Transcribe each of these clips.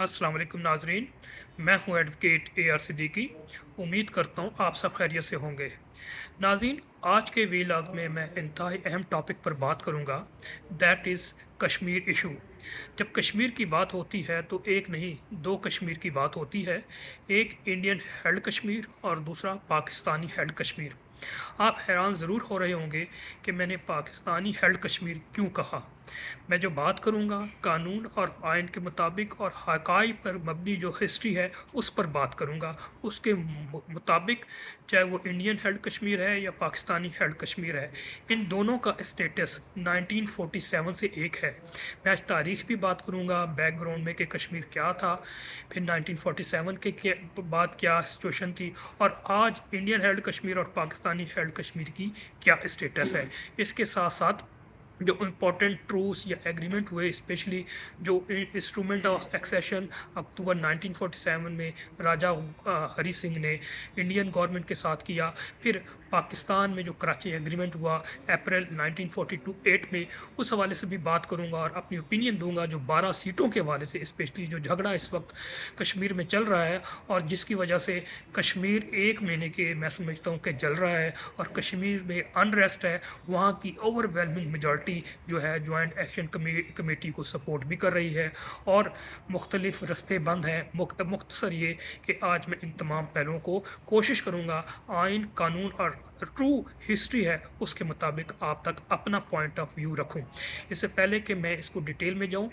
अस्सलाम वालेकुम नाजरीन। मैं हूं एडवोकेट AR सिद्दीकी। उम्मीद करता हूं आप सब खैरियत से होंगे। नाज़रीन, आज के वीलॉग में मैं इंतहाई अहम टॉपिक पर बात करूंगा, दैट इज़ कश्मीर इशू। जब कश्मीर की बात होती है तो एक नहीं दो कश्मीर की बात होती है। एक इंडियन हेल्ड कश्मीर और दूसरा पाकिस्तानी हेल्ड कश्मीर। आप हैरान ज़रूर हो रहे होंगे कि मैंने पाकिस्तानी हेल्ड कश्मीर क्यों कहा। मैं जो बात करूँगा कानून और आइन के मुताबिक और हक़ाइक़ पर मबनी जो हिस्ट्री है उस पर बात करूँगा। उसके मुताबिक चाहे वो इंडियन हेल्ड कश्मीर है या पाकिस्तानी हेल्ड कश्मीर है, इन दोनों का स्टेटस 1947 से एक है। मैं आज तारीख़ भी बात करूँगा, बैकग्राउंड में कि कश्मीर क्या था, फिर 1947 के बाद क्या सिचुएशन थी और आज इंडियन हेल्ड कश्मीर और पाकिस्तानी हेल्ड कश्मीर की क्या स्टेटस है। इसके साथ साथ जो इम्पोर्टेंट ट्रूस या एग्रीमेंट हुए, स्पेशली जो इंस्ट्रूमेंट ऑफ एक्सेशन अक्टूबर 1947 में राजा हरी सिंह ने इंडियन गवर्नमेंट के साथ किया, फिर पाकिस्तान में जो कराची एग्रीमेंट हुआ अप्रैल 1942 में, उस हवाले से भी बात करूंगा और अपनी ओपिनियन दूंगा जो 12 सीटों के हवाले से, स्पेशली जो झगड़ा इस वक्त कश्मीर में चल रहा है और जिसकी वजह से कश्मीर एक महीने के मैं समझता हूँ कि जल रहा है और कश्मीर में अनरेस्ट है। वहाँ की ओवरवेलमिंग मेजॉरिटी जो है जॉइंट एक्शन कमेटी को सपोर्ट भी कर रही है और मुख्तलिफ रस्ते बंद हैं। मुख्तसर ये कि आज मैं इन तमाम पहलुओं को कोशिश करूँगा आइन, कानून और ट्रू हिस्ट्री है उसके मुताबिक आप तक अपना पॉइंट ऑफ व्यू रखूँ। इससे पहले कि मैं इसको डिटेल में जाऊँ,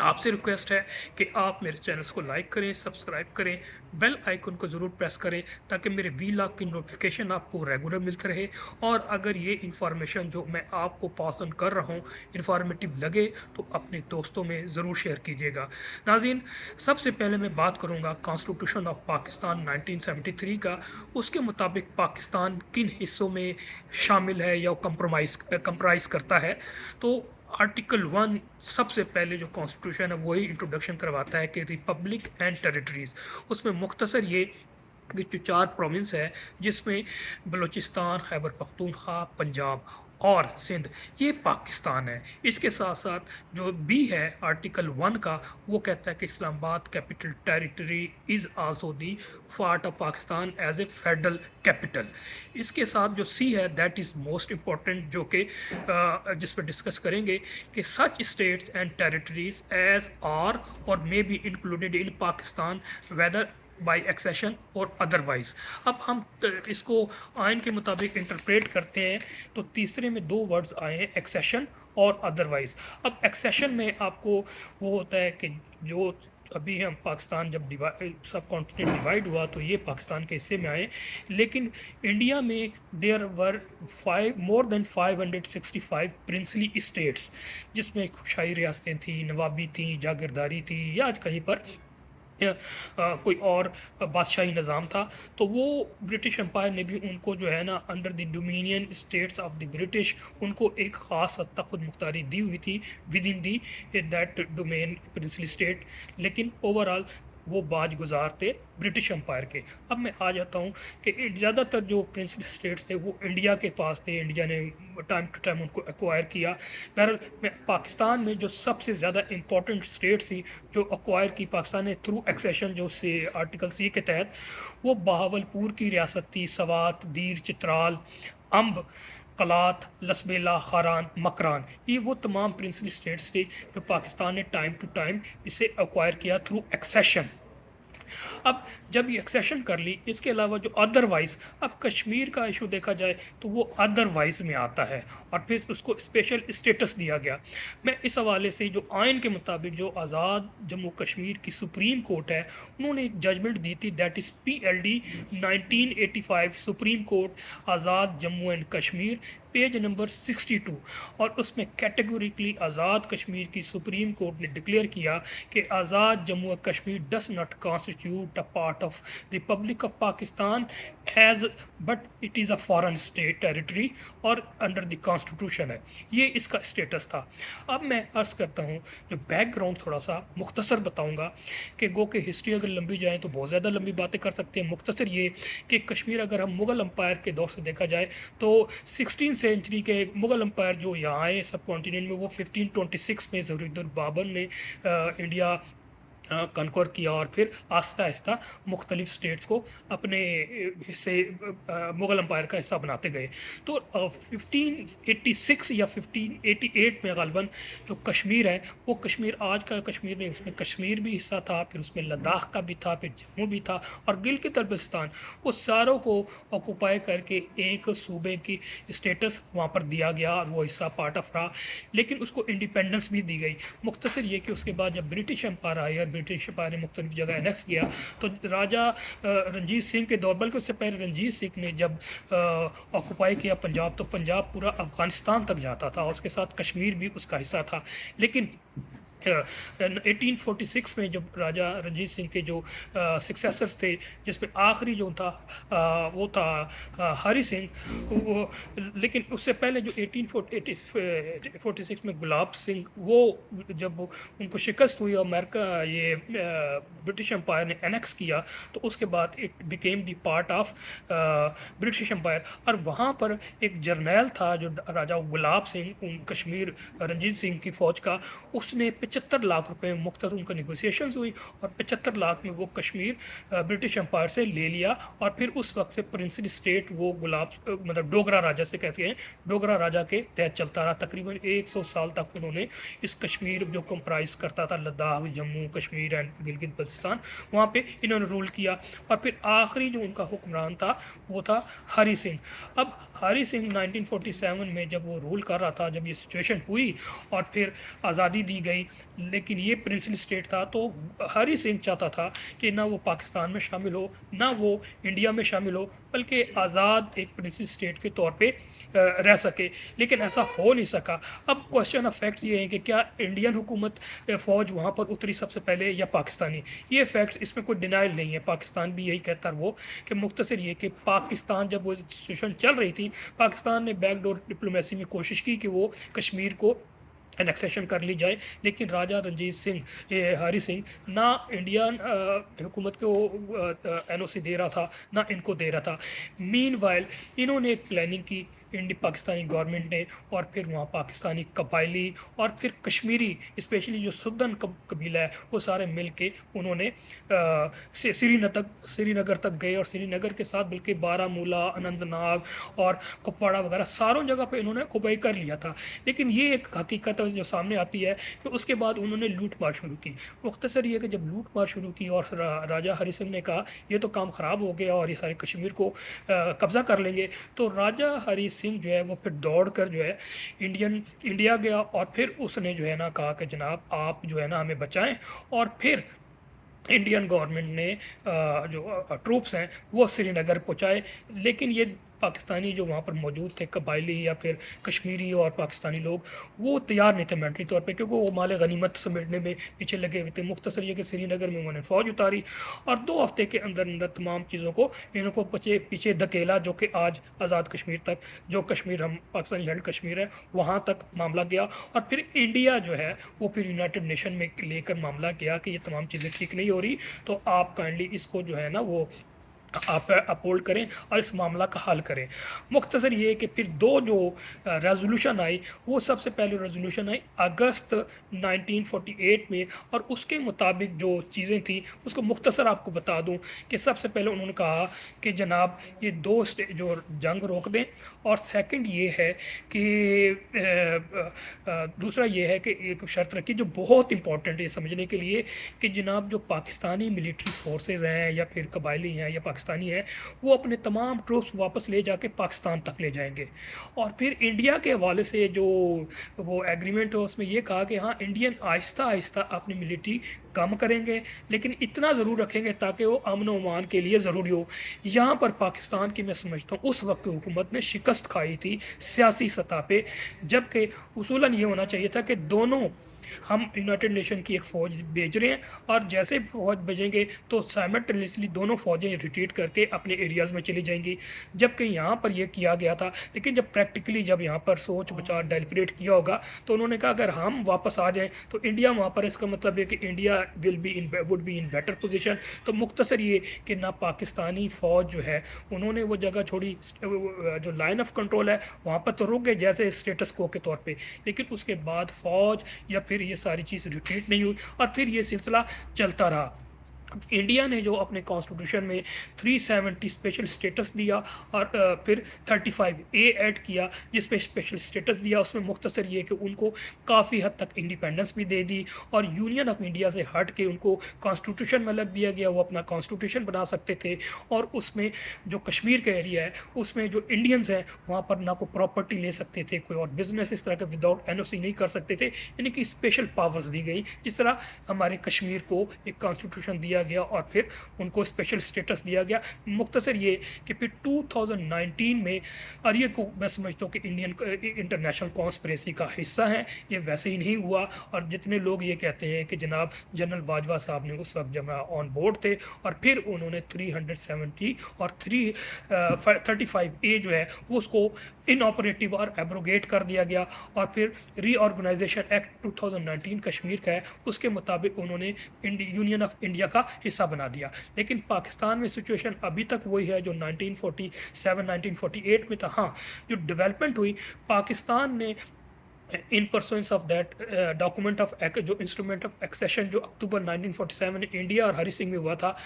आपसे रिक्वेस्ट है कि आप मेरे चैनल्स को लाइक करें, सब्सक्राइब करें, बेल आइकन को ज़रूर प्रेस करें ताकि मेरे वीलॉग की नोटिफिकेशन आपको रेगुलर मिलते रहे। और अगर ये इन्फॉर्मेशन जो मैं आपको पास ऑन कर रहा हूँ इन्फॉर्मेटिव लगे तो अपने दोस्तों में ज़रूर शेयर कीजिएगा। नाज़रीन, सबसे पहले मैं बात करूँगा कॉन्स्टिट्यूशन ऑफ पाकिस्तान 1973 का। उसके मुताबिक पाकिस्तान किन हिस्सों में शामिल है या कंप्राइज करता है। तो आर्टिकल 1 सबसे पहले जो कॉन्स्टिट्यूशन है वही इंट्रोडक्शन करवाता है कि रिपब्लिक एंड टेरिटरीज। उसमें मुख्तसर ये कि जो 4 प्रोविंस है जिसमें बलूचिस्तान, खैबर पख्तूनख्वा, पंजाब और सिंध, ये पाकिस्तान है। इसके साथ साथ जो बी है आर्टिकल 1 का, वो कहता है कि Islamabad capital territory is also the part of Pakistan as a federal capital. इसके साथ जो सी है दैट इज़ मोस्ट इम्पॉर्टेंट, जो कि जिस पर डिस्कस करेंगे कि such states and territories as are और may be included in Pakistan whether by accession और अदरवाइज। अब हम इसको आइन के मुताबिक इंटरप्रेट करते हैं तो तीसरे में 2 वर्ड्स आए हैं, एक्सेशन और अदरवाइज। अब एक्सेशन में आपको वो होता है कि जो अभी हम पाकिस्तान जब सब कॉन्टिनेंट डिवाइड हुआ तो ये पाकिस्तान के हिस्से में आए, लेकिन इंडिया में there were more than 565 princely states, जिसमें शाही रियासतें थी, नवाबी थी, जागीरदारी थी या आज कहीं पर कोई और बादशाही निज़ाम था। तो वो ब्रिटिश एम्पायर ने भी उनको जो है ना under the dominion states of the British उनको एक ख़ास हद तक खुद मुख्तारी दी हुई थी with in the that domain princely state, लेकिन ओवरऑल वो बाज गुजार थे ब्रिटिश एम्पायर के। अब मैं आ जाता हूँ कि ज़्यादातर जो प्रिंसली स्टेट्स थे वो इंडिया के पास थे, इंडिया ने टाइम टू टाइम उनको एक्वायर किया। बहरहाल मैं पाकिस्तान में जो सबसे ज़्यादा इंपॉर्टेंट स्टेट्स थी जो एक्वायर की पाकिस्तान ने थ्रू एक्सेशन जो से आर्टिकल सी के तहत, वो बहावलपुर की रियासत थी, सवात, दीर, चित्राल, अम्ब, कलात, लसबेला, खारान, मकरान। ये वो तमाम प्रिंसली स्टेट्स थे जो पाकिस्तान ने टाइम टू टाइम इसे एक्वायर किया थ्रू एक्सेशन। अब जब ये एक्सेशन कर ली, इसके अलावा जो अदरवाइज, अब कश्मीर का इशू देखा जाए तो वो अदरवाइज में आता है और फिर उसको स्पेशल स्टेटस दिया गया। मैं इस हवाले से जो आइन के मुताबिक जो आज़ाद जम्मू कश्मीर की सुप्रीम कोर्ट है उन्होंने एक जजमेंट दी थी, that is PLD 1985 supreme court Azad Jammu and Kashmir, page number 62। और उसमें कैटेगोरिकली आज़ाद कश्मीर की सुप्रीम कोर्ट ने डिक्लेयर किया कि Azad Jammu and Kashmir does not constitute a part of republic of Pakistan as but it is a foreign state territory और under the constitution है। ये इसका स्टेटस था। अब मैं अर्ज़ करता हूँ जो बैकग्राउंड थोड़ा सा मुख्तसर बताऊँगा कि गो के हिस्ट्री अगर लंबी जाए तो बहुत ज़्यादा लंबी बातें कर सकते हैं। मुख्तसर ये कि कश्मीर अगर हम मुग़ल अम्पायर के दौर से देखा जाए तो 16 सेंचुरी के मुग़ल अम्पायर जो यहाँ आए सब कॉन्टिनेंट में, वो 1526 में ज़फरुद्दीन बाबर ने इंडिया کنکور کیا اور پھر آہستہ آہستہ مختلف اسٹیٹس کو اپنے حصے مغل امپائر کا حصہ بناتے گئے. تو 1586 یا 1588 میں غالباً جو کشمیر ہے وہ کشمیر آج کا کشمیر نہیں، اس میں کشمیر بھی حصہ تھا، پھر اس میں لداخ کا بھی تھا، پھر جموں بھی تھا اور گلگت بلتستان، وہ ساروں کو آکوپائی کر کے ایک صوبے کی اسٹیٹس وہاں پر دیا گیا اور وہ حصہ پارٹ آف رہا. لیکن اس کو انڈیپینڈنس بھی دی گئی. مختصر یہ کہ اس کے بعد جب برٹش امپائر آئی اور برٹش امپائر نے مختلف جگہ انیکس کیا تو راجہ رنجیت سنگھ کے دور، بلکہ اس سے پہلے رنجیت سنگھ نے جب آکوپائی کیا پنجاب تو پنجاب پورا افغانستان تک جاتا تھا اور اس کے ساتھ کشمیر بھی اس کا حصہ تھا. لیکن 1846 میں جب راجہ رنجیت سنگھ کے جو سکسیسرز تھے، جس میں آخری جو تھا وہ تھا ہری سنگھ، وہ لیکن اس سے پہلے جو 1846 میں گلاب سنگھ، وہ جب ان کو شکست ہوئی اور امریکہ یہ برٹش امپائر نے انیکس کیا تو اس کے بعد it became the part of British umpire. اور وہاں پر ایک جرنیل تھا جو راجہ گلاب سنگھ، کشمیر رنجیت سنگھ کی فوج کا، اس نے 75 لاکھ روپے مختصر ان کا نیگوسیشنز ہوئی اور 75 لاکھ میں وہ کشمیر برٹش امپائر سے لے لیا. اور پھر اس وقت سے پرنسلی اسٹیٹ وہ گلاب مطلب ڈوگرا راجہ سے کہتے ہیں، ڈوگرا راجہ کے تحت چلتا رہا. تقریباً 100 سال تک انہوں نے اس کشمیر جو کمپرائز کرتا تھا لداخ، جموں کشمیر اینڈ گلگت بلتستان، وہاں پہ انہوں نے رول کیا. اور پھر آخری جو ان کا حکمران تھا وہ تھا ہری سنگھ. اب ہری سنگھ 1947 میں جب وہ رول کر رہا تھا، جب یہ سچویشن ہوئی اور پھر آزادی دی گئی، لیکن یہ پرنسلی اسٹیٹ تھا تو ہری سنگھ چاہتا تھا کہ نہ وہ پاکستان میں شامل ہو نہ وہ انڈیا میں شامل ہو، بلکہ آزاد ایک پرنسلی اسٹیٹ کے طور پہ رہ سکے. لیکن ایسا ہو نہیں سکا. اب کوشچن آف فیکٹس یہ ہیں کہ کیا انڈین حکومت فوج وہاں پر اتری سب سے پہلے یا پاکستانی؟ یہ فیکٹس، اس میں کوئی ڈینائل نہیں ہے. پاکستان بھی یہی کہتا ہے وہ کہ مختصر یہ کہ پاکستان جب وہ سچویشن چل رہی تھی، پاکستان نے بیک ڈور ڈپلومیسی میں کوشش کی کہ وہ کشمیر کو انیکسیشن کر لی جائے، لیکن راجہ رنجیت سنگھ ہری سنگھ نہ انڈین حکومت کو این او سی دے رہا تھا نہ ان کو دے رہا تھا. مین وائل انہوں نے ایک پلاننگ کی پاکستانی گورنمنٹ نے، اور پھر وہاں پاکستانی قبائلی اور پھر کشمیری اسپیشلی جو سدن قبیلہ ہے وہ سارے مل کے انہوں نے سری نگر تک گئے، اور سری نگر کے ساتھ بلکہ بارہ مولہ، اننت ناگ اور کپواڑہ وغیرہ ساروں جگہ پہ انہوں نے قبائی کر لیا تھا. لیکن یہ ایک حقیقت جو سامنے آتی ہے کہ اس کے بعد انہوں نے لوٹ مار شروع کی. مختصر یہ کہ جب لوٹ مار شروع کی اور راجہ ہری سنگھ نے کہا یہ تو کام خراب ہو گیا اور یہ سارے کشمیر کو قبضہ کر لیں گے، تو راجہ ہری سنگھ جو ہے وہ پھر دوڑ کر جو ہے انڈیا گیا، اور پھر اس نے جو ہے نا کہا کہ جناب آپ جو ہے نا ہمیں بچائیں. اور پھر انڈین گورنمنٹ نے جو ٹروپس ہیں وہ سری نگر پہنچائے. لیکن یہ پاکستانی جو وہاں پر موجود تھے قبائلی یا پھر کشمیری اور پاکستانی لوگ، وہ تیار نہیں تھے مینٹلی طور پہ، کیونکہ وہ مال غنیمت سمیٹنے میں پیچھے لگے ہوئے تھے. مختصر یہ کہ سری نگر میں انہوں نے فوج اتاری اور 2 ہفتے کے اندر اندر تمام چیزوں کو ان کو پیچھے دھکیلا، جو کہ آج آزاد کشمیر تک، جو کشمیر ہم پاکستانی ہیلڈ کشمیر ہے وہاں تک معاملہ گیا. اور پھر انڈیا جو ہے وہ پھر یونائٹڈ نیشن میں لے کر معاملہ کیا کہ یہ تمام چیزیں ٹھیک نہیں ہو رہی، تو آپ کائنڈلی اس کو جو ہے نا وہ آپ اپولڈ کریں اور اس معاملہ کا حل کریں. مختصر یہ کہ پھر 2 جو ریزولوشن آئی، وہ سب سے پہلے ریزولوشن آئی اگست 1948 میں، اور اس کے مطابق جو چیزیں تھیں اس کو مختصر آپ کو بتا دوں کہ سب سے پہلے انہوں نے کہا کہ جناب یہ 2 جو جنگ روک دیں، اور سیکنڈ یہ ہے کہ دوسرا یہ ہے کہ ایک شرط رکھی جو بہت امپورٹنٹ ہے سمجھنے کے لیے کہ جناب جو پاکستانی ملٹری فورسز ہیں یا پھر قبائلی ہیں یا پاکستانی ہیں، وہ اپنے تمام ٹروپس واپس لے جا کے پاکستان تک لے جائیں گے. اور پھر انڈیا کے حوالے سے جو وہ ایگریمنٹ ہے اس میں یہ کہا کہ ہاں انڈین آہستہ آہستہ اپنی ملٹری کم کریں گے، لیکن اتنا ضرور رکھیں گے تاکہ وہ امن و امان کے لیے ضروری ہو. یہاں پر پاکستان کی میں سمجھتا ہوں اس وقت حکومت نے شکست کھائی تھی سیاسی سطح پہ، جبکہ اصولاً یہ ہونا چاہیے تھا کہ دونوں ہم یونائٹڈ نیشن کی ایک فوج بھیج رہے ہیں اور جیسے فوج بھیجیں گے تو سائملٹینیسلی دونوں فوجیں ریٹریٹ کر کے اپنے ایریاز میں چلی جائیں گی، جبکہ یہاں پر یہ کیا گیا تھا. لیکن جب پریکٹیکلی جب یہاں پر سوچ بچار ڈیلیبریٹ کیا ہوگا تو انہوں نے کہا اگر ہم واپس آ جائیں تو انڈیا وہاں پر، اس کا مطلب ہے کہ India would be in better position. تو مختصر یہ کہ نہ پاکستانی فوج جو ہے انہوں نے وہ جگہ چھوڑی، جو لائن آف کنٹرول ہے وہاں پر تو رک گئے جیسے اسٹیٹس کو کے طور پہ، لیکن اس کے بعد فوج یا फिर ये सारी चीज़ रिट्रीट नहीं हुई और फिर ये सिलसिला चलता रहा। इंडिया ने जो अपने कॉन्स्टिट्यूशन में 370 स्पेशल स्टेटस दिया और फिर 35A ऐड किया, जिसपे स्पेशल स्टेटस दिया उसमें मुख्तसर ये कि उनको काफ़ी हद तक इंडिपेंडेंस भी दे दी और यूनियन ऑफ इंडिया से हट के उनको कॉन्स्टिट्यूशन में लग दिया गया, वो अपना कॉन्स्टिट्यूशन बना सकते थे। और उसमें जो कश्मीर का एरिया है उसमें जो इंडियंस हैं वहाँ पर ना कोई प्रॉपर्टी ले सकते थे, कोई और बिजनेस इस तरह के विदाउट NOC नहीं कर सकते थे, यानी कि स्पेशल पावर्स दी गई। जिस तरह हमारे कश्मीर को एक कॉन्स्टिट्यूशन दिया गया और फिर उनको स्पेशल स्टेटस दिया गया। मुख्तसर ये कि फिर 2019 में, और ये को मैं समझता हूँ कि इंडियन इंटरनेशनल कॉन्स्पिरेसी का हिस्सा है, ये वैसे ही नहीं हुआ। और जितने लोग ये कहते हैं कि जनाब जनरल बाजवा साहब ने उस वक्त जब ऑन बोर्ड थे और फिर उन्होंने 370 और 35A जो है वो उसको इनऑपरेटिव और एब्रोगेट कर दिया गया और फिर रीऑर्गेनाइजेशन एक्ट 2019 कश्मीर का है उसके मुताबिक उन्होंने यूनियन ऑफ इंडिया का हिस्सा बना दिया। लेकिन पाकिस्तान में सिचुएशन अभी तक वही है जो 1947 1948 में था। हाँ, जो डेवलपमेंट हुई पाकिस्तान ने इन pursuance of that document of जो इंस्ट्रूमेंट ऑफ एक्सेशन जो अक्टूबर 1947 इंडिया और हरी सिंह में हुआ था,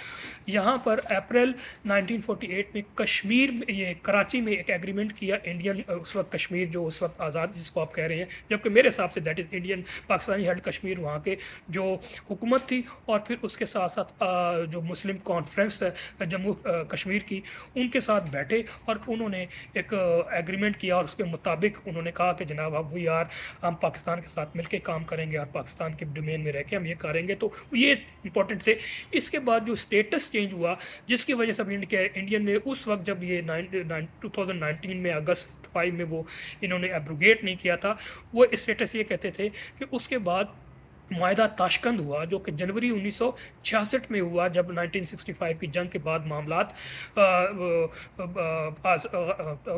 यहाँ पर अप्रैल 1948 में कश्मीर में ये कराची में एक एग्रीमेंट किया इंडियन उस वक्त कश्मीर जो उस वक्त आज़ाद जिसको आप कह रहे हैं, जबकि मेरे हिसाब say that is Indian Pakistani held Kashmir वहाँ के जो हुकूमत थी। और फिर उसके साथ साथ जो मुस्लिम कॉन्फ्रेंस है जम्मू कश्मीर की, उनके साथ बैठे और उन्होंने एक एग्रीमेंट किया और उसके मुताबिक उन्होंने कहा कि जनाब अब वी आर हम पाकिस्तान के साथ मिलकर काम करेंगे और पाकिस्तान के डोमेन में रह के हम ये करेंगे। तो ये इंपॉर्टेंट थे। इसके बाद जो स्टेटस चेंज हुआ जिसकी वजह से इंडियन ने उस वक्त जब ये 2019 में अगस्त 5 में वो इन्होंने एब्रोगेट नहीं किया था, वो स्टेटस ये कहते थे कि उसके बाद मायदा ताशकंद हुआ जो कि जनवरी 1966 में हुआ, जब 1965 की जंग के बाद मामलात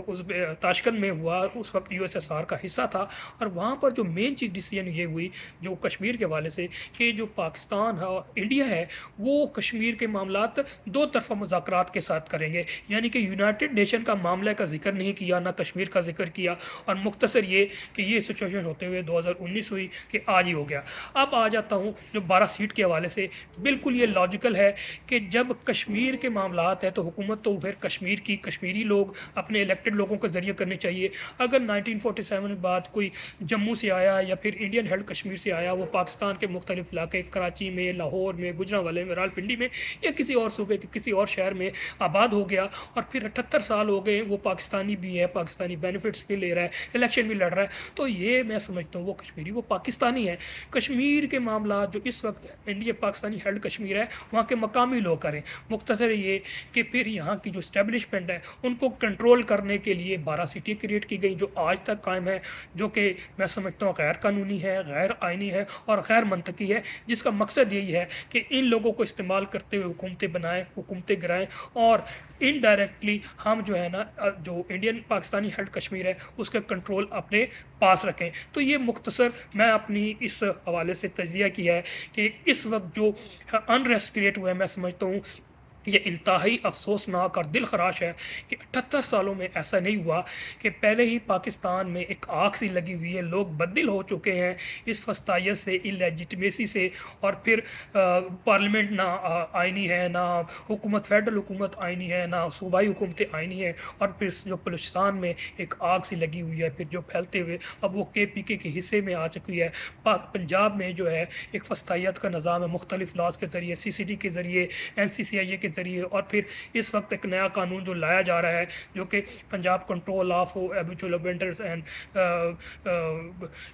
उस ताशकंद में हुआ। उस वक्त USSR का हिस्सा था और वहाँ पर जो मेन चीज़ डिसीजन ये हुई जो कश्मीर के हवाले से कि जो पाकिस्तान है और इंडिया है वो कश्मीर के मामलात दो तरफा मुज़ाकरात के साथ करेंगे, यानी कि यूनाइटेड नेशन का मामले का जिक्र नहीं किया, ना कश्मीर का जिक्र किया। और मुख्तसर ये कि ये सिचुएशन होते हुए 2019 हुई कि आज ही हो गया। अब आ जाता हूँ जो 12 सीट के हवाले से, बिल्कुल ये लॉजिकल है कि जब कश्मीर के मामलात है तो हुकूमत तो फिर कश्मीर की कश्मीरी लोग अपने इलेक्टेड लोगों के ज़रिए करनी चाहिए। अगर 1947 के बाद कोई जम्मू से आया या फिर इंडियन हेल्ड कश्मीर से आया, वो पाकिस्तान के मुख्तलिफ इलाके कराची में, लाहौर में, गुजरांवाले में, रावलपिंडी में या किसी और सूबे के किसी और शहर में आबाद हो गया और फिर 78 साल हो गए, वो पाकिस्तानी भी है, पाकिस्तानी बेनिफिट्स भी ले रहा है, इलेक्शन भी लड़ रहा है, तो ये मैं समझता हूँ वो कश्मीरी वो पाकिस्तानी है। कश्मीर के मामला जो इस वक्त इंडिया पाकिस्तानी हेल्ड कश्मीर है वहाँ के मकामी लोग करें। मुख्तसर ये कि फिर यहाँ की जो इस्टेब्लिशमेंट है उनको कंट्रोल करने के लिए 12 सीटें क्रिएट की गई जो आज तक कायम है, जो कि मैं समझता हूँ गैर कानूनी है, गैर आइनी है और गैर मंतकी है, जिसका मकसद यही है कि इन लोगों को इस्तेमाल करते हुए हुकूमतें बनाएं, हुकूमतें गिराएं और इनडायरेक्टली हम जो है ना जो इंडियन पाकिस्तानी हेल्ड कश्मीर है उसका कंट्रोल अपने पास रखें। तो ये मुख्तसर मैं अपनी इस हवाले से तजिया किया है कि इस वक्त जो अनरेस्ट क्रिएट हुआ है, मैं समझता हूँ ये इंतहाई अफसोसनाक और दिल खराश है कि 78 सालों में ऐसा नहीं हुआ कि पहले ही पाकिस्तान में एक आग सी लगी हुई है, लोग बददिल हो चुके हैं इस फस्तायत से, इलेजिटिमेसी से। और फिर पार्लियामेंट ना आइनी है, ना हुकूमत फेडरल हुकूमत आइनी है, ना सूबाई हुकूमतें आइनी है। और फिर जो बलूचिस्तान में एक आग सी लगी हुई है, फिर जो फैलते हुए अब वो KPK के हिस्से में आ चुकी है। पंजाब में जो है एक फस्तायत का निज़ाम है, मुख्तलिफ लॉज के ज़रिए, CCD के ज़रिए, NCCIA के ज़रिए। और फिर इस वक्त एक नया कानून जो लाया जा रहा है जो कि Punjab control of habitual offenders and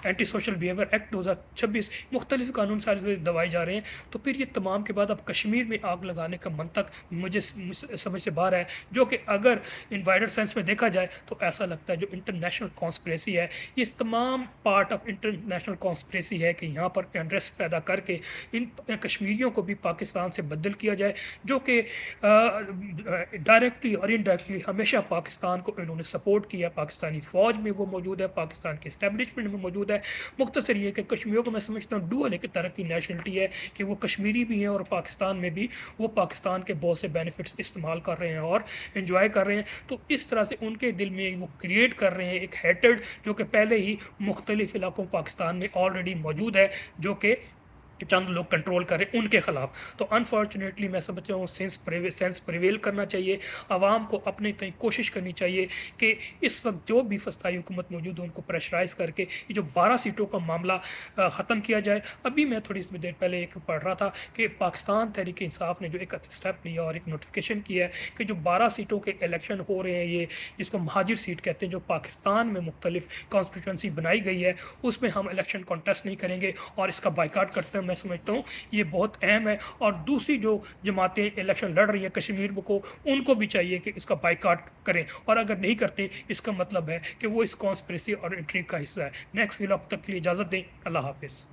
anti social behaviour act 2026, मुख्तलिफ कानून सारे दवाए जा रहे हैं। तो फिर ये तमाम के बाद अब कश्मीर में आग लगाने का मंतक मुझे समझ से बाहर है, जो कि अगर इन वाइडर सेंस में देखा जाए तो ऐसा लगता है जो इंटरनेशनल कॉन्स्पिरेसी है, ये तमाम पार्ट ऑफ इंटरनेशनल कॉन्स्पिरेसी है कि यहाँ पर अनरेस्ट पैदा करके इन कश्मीरियों को भी पाकिस्तान से बदल किया जाए, जो कि ڈائریکٹلی اور انڈائریکٹلی ہمیشہ پاکستان کو انہوں نے سپورٹ کیا. پاکستانی فوج میں وہ موجود ہے, پاکستان کے اسٹیبلشمنٹ میں موجود ہے. مختصر یہ کہ کشمیریوں کو میں سمجھتا ہوں ڈوئل ایک طرح کی نیشنلٹی ہے کہ وہ کشمیری بھی ہیں اور پاکستان میں بھی وہ پاکستان کے بہت سے بینیفٹس استعمال کر رہے ہیں اور انجوائے کر رہے ہیں. تو اس طرح سے ان کے دل میں وہ کریٹ کر رہے ہیں ایک ہیٹرڈ جو کہ پہلے ہی مختلف علاقوں پاکستان میں آلریڈی موجود ہے, جو کہ چند لوگ کنٹرول کریں ان کے خلاف. تو انفارچونیٹلی میں سمجھتا ہوں سینس پریویل کرنا چاہیے, عوام کو اپنے تئیں کوشش کرنی چاہیے کہ اس وقت جو بھی فسطائی حکومت موجود ہے ان کو پریشرائز کر کے یہ جو 12 سیٹوں کا معاملہ ختم کیا جائے. ابھی میں تھوڑی سی دیر پہلے ایک پڑھ رہا تھا کہ پاکستان تحریک انصاف نے جو ایک اسٹیپ لیا اور ایک نوٹیفیکیشن کیا ہے کہ جو 12 سیٹوں کے الیکشن ہو رہے ہیں, یہ جس کو مہاجر سیٹ کہتے ہیں, جو پاکستان میں مختلف کانسٹیٹوئنسی بنائی گئی ہے, اس میں ہم الیکشن کانٹیسٹ نہیں کریں گے اور اس کا بائیکاٹ کرتے ہیں. میں سمجھتا ہوں یہ بہت اہم ہے, اور دوسری جو جماعتیں الیکشن لڑ رہی ہیں کشمیر کو, ان کو بھی چاہیے کہ اس کا بائیکاٹ کریں, اور اگر نہیں کرتے اس کا مطلب ہے کہ وہ اس کانسپریسی اور انٹریگ کا حصہ ہے. نیکسٹ ویلاگ تک کے لیے اجازت دیں. اللہ حافظ.